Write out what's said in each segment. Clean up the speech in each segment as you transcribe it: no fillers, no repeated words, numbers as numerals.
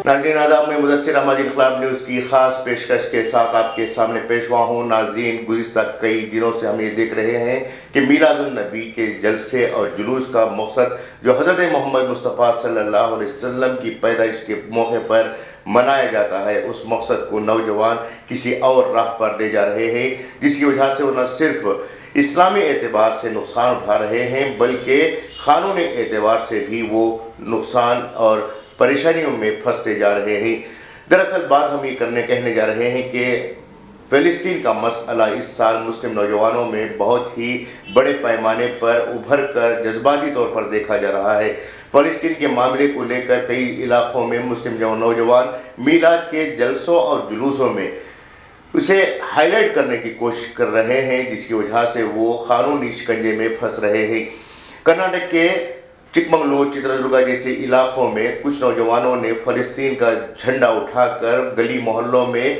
ناظرین آداب، میں مدثر احمد انقلاب نیوز کی خاص پیشکش کے ساتھ آپ کے سامنے پیش ہوا ہوں۔ ناظرین، گزشتہ کئی دنوں سے ہم یہ دیکھ رہے ہیں کہ میلاد النبی کے جلسے اور جلوس کا مقصد جو حضرت محمد مصطفیٰ صلی اللہ علیہ وسلم کی پیدائش کے موقع پر منایا جاتا ہے، اس مقصد کو نوجوان کسی اور راہ پر لے جا رہے ہیں، جس کی وجہ سے وہ نہ صرف اسلامی اعتبار سے نقصان اٹھا رہے ہیں بلکہ قانونی اعتبار سے بھی وہ نقصان اور پریشانیوں میں پھنستے جا رہے ہیں۔ دراصل بات ہم یہ کہنے جا رہے ہیں کہ فلسطین کا مسئلہ اس سال مسلم نوجوانوں میں بہت ہی بڑے پیمانے پر ابھر کر جذباتی طور پر دیکھا جا رہا ہے۔ فلسطین کے معاملے کو لے کر کئی علاقوں میں مسلم نوجوان میلاد کے جلسوں اور جلوسوں میں اسے ہائی لائٹ کرنے کی کوشش کر رہے ہیں، جس کی وجہ سے وہ قانونی شکنجے میں پھنس رہے ہیں۔ کرناٹک کے چکمگلور، چتردرگا جیسے علاقوں میں کچھ نوجوانوں نے فلسطین کا جھنڈا اٹھا کر گلی محلوں میں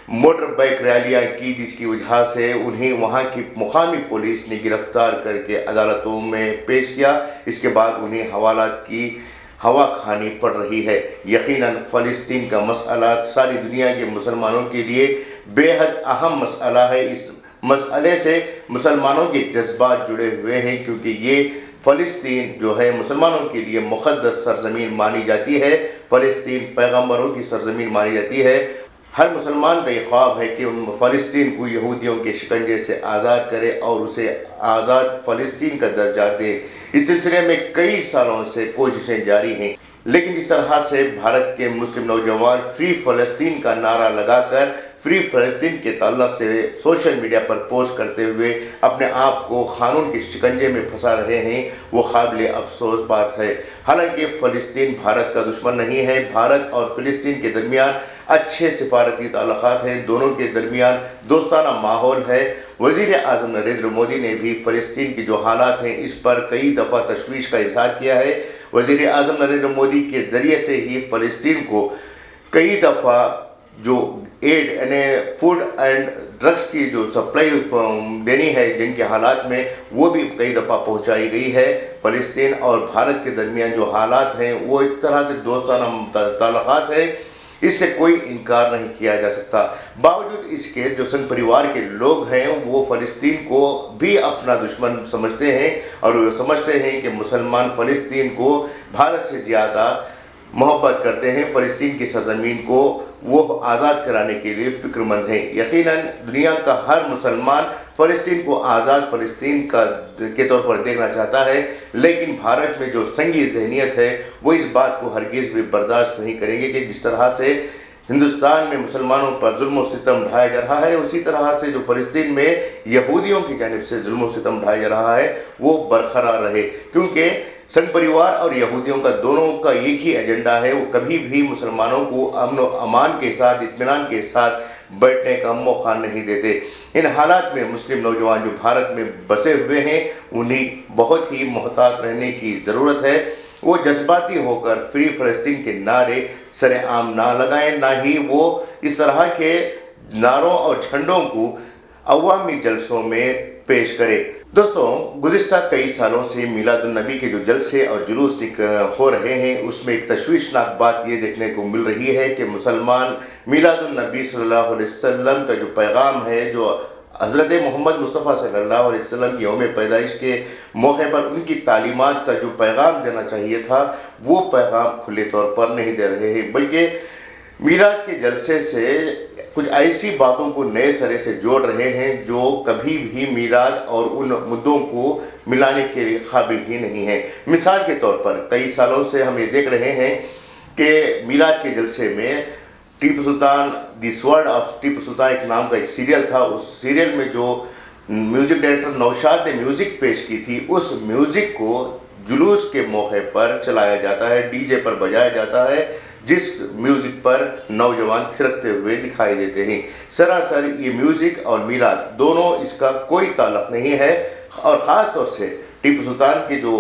موٹر بائک ریلیاں کی، جس کی وجہ سے انہیں وہاں کی مقامی پولیس نے گرفتار کر کے عدالتوں میں پیش کیا۔ اس کے بعد انہیں حوالات کی ہوا کھانی پڑ رہی ہے۔ یقیناً فلسطین کا مسئلہ ساری دنیا کے مسلمانوں کے لیے بے حد اہم مسئلہ ہے۔ اس مسئلے سے مسلمانوں کے جذبات جڑے ہوئے ہیں، کیونکہ یہ فلسطین جو ہے مسلمانوں کے لیے مقدس سرزمین مانی جاتی ہے۔ فلسطین پیغمبروں کی سرزمین مانی جاتی ہے۔ ہر مسلمان کا یہ خواب ہے کہ فلسطین کو یہودیوں کے شکنجے سے آزاد کرے اور اسے آزاد فلسطین کا درجہ دے۔ اس سلسلے میں کئی سالوں سے کوششیں جاری ہیں، لیکن جس طرح سے بھارت کے مسلم نوجوان فری فلسطین کا نعرہ لگا کر فری فلسطین کے تعلق سے سوشل میڈیا پر پوسٹ کرتے ہوئے اپنے آپ کو قانون کے شکنجے میں پھنسا رہے ہیں، وہ قابل افسوس بات ہے۔ حالانکہ فلسطین بھارت کا دشمن نہیں ہے۔ بھارت اور فلسطین کے درمیان اچھے سفارتی تعلقات ہیں، دونوں کے درمیان دوستانہ ماحول ہے۔ وزیر اعظم نریندر مودی نے بھی فلسطین کی جو حالات ہیں اس پر کئی دفعہ تشویش کا اظہار کیا ہے۔ وزیر اعظم نریندر مودی کے ذریعے سے ہی فلسطین کو کئی دفعہ جو ایڈ یعنی فوڈ اینڈ ڈرگس کی جو سپلائی دینی ہے جنگ کے حالات میں، وہ بھی کئی دفعہ پہنچائی گئی ہے۔ فلسطین اور بھارت کے درمیان جو حالات ہیں وہ ایک طرح سے دوستانہ تعلقات ہیں، اس سے کوئی انکار نہیں کیا جا سکتا۔ باوجود اس کے جو سنگ پریوار کے لوگ ہیں وہ فلسطین کو بھی اپنا دشمن سمجھتے ہیں، اور وہ سمجھتے ہیں کہ مسلمان فلسطین کو بھارت سے زیادہ محبت کرتے ہیں۔ فلسطین کی سرزمین کو وہ آزاد کرانے کے لیے فکر مند ہیں۔ یقیناً دنیا کا ہر مسلمان فلسطین کو آزاد فلسطین کے طور پر دیکھنا چاہتا ہے، لیکن بھارت میں جو سنگی ذہنیت ہے وہ اس بات کو ہرگز بھی برداشت نہیں کریں گے کہ جس طرح سے ہندوستان میں مسلمانوں پر ظلم و ستم ڈھایا جا رہا ہے، اسی طرح سے جو فلسطین میں یہودیوں کی جانب سے ظلم و ستم ڈھایا جا رہا ہے وہ برقرار رہے، کیونکہ سنگ پریوار اور یہودیوں کا دونوں کا ایک ہی ایجنڈا ہے۔ وہ کبھی بھی مسلمانوں کو امن و امان کے ساتھ، اطمینان کے ساتھ بیٹھنے کا موقع نہیں دیتے۔ ان حالات میں مسلم نوجوان جو بھارت میں بسے ہوئے ہیں انہیں بہت ہی محتاط رہنے کی ضرورت ہے۔ وہ جذباتی ہو کر فری فلسطین کے نعرے سر عام نہ لگائیں، نہ ہی وہ اس طرح کے نعروں اور جھنڈوں کو عوامی جلسوں میں پیش کرے۔ دوستوں، گزشتہ کئی سالوں سے میلاد النبی کے جو جلسے اور جلوس ہو رہے ہیں اس میں ایک تشویشناک بات یہ دیکھنے کو مل رہی ہے کہ مسلمان میلاد النبی صلی اللہ علیہ وسلم کا جو پیغام ہے، جو حضرت محمد مصطفیٰ صلی اللہ علیہ وسلم کی یوم پیدائش کے موقع پر ان کی تعلیمات کا جو پیغام دینا چاہیے تھا وہ پیغام کھلے طور پر نہیں دے رہے ہیں، بلکہ میلاد کے جلسے سے کچھ ایسی باتوں کو نئے سرے سے جوڑ رہے ہیں جو کبھی بھی میلاد اور ان مدعوں کو ملانے کے لیے قابل ہی نہیں ہیں۔ مثال کے طور پر کئی سالوں سے ہم یہ دیکھ رہے ہیں کہ میلاد کے جلسے میں ٹیپو سلطان دی سورڈ آف ٹیپو سلطان ایک نام کا ایک سیریل تھا، اس سیریل میں جو میوزک ڈائریکٹر نوشاد نے میوزک پیش کی تھی، اس میوزک کو جلوس کے موقع پر چلایا جاتا ہے، ڈی جے پر بجایا جاتا ہے، جس میوزک پر نوجوان تھرکتے ہوئے دکھائی دیتے ہیں۔ سراسر یہ میوزک اور میلاد دونوں اس کا کوئی تعلق نہیں ہے، اور خاص طور سے ٹیپو سلطان کے جو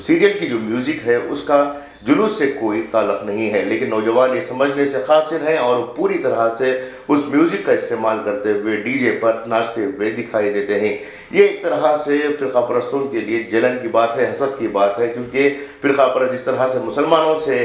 سیریل کی جو میوزک ہے اس کا جلوس سے کوئی تعلق نہیں ہے، لیکن نوجوان یہ سمجھنے سے قاصر ہیں اور پوری طرح سے اس میوزک کا استعمال کرتے ہوئے ڈی جے پر ناچتے ہوئے دکھائی دیتے ہیں۔ یہ ایک طرح سے فرقہ پرستوں کے لیے جلن کی بات ہے، حسد کی بات ہے، کیونکہ فرقہ پرست جس طرح سے مسلمانوں سے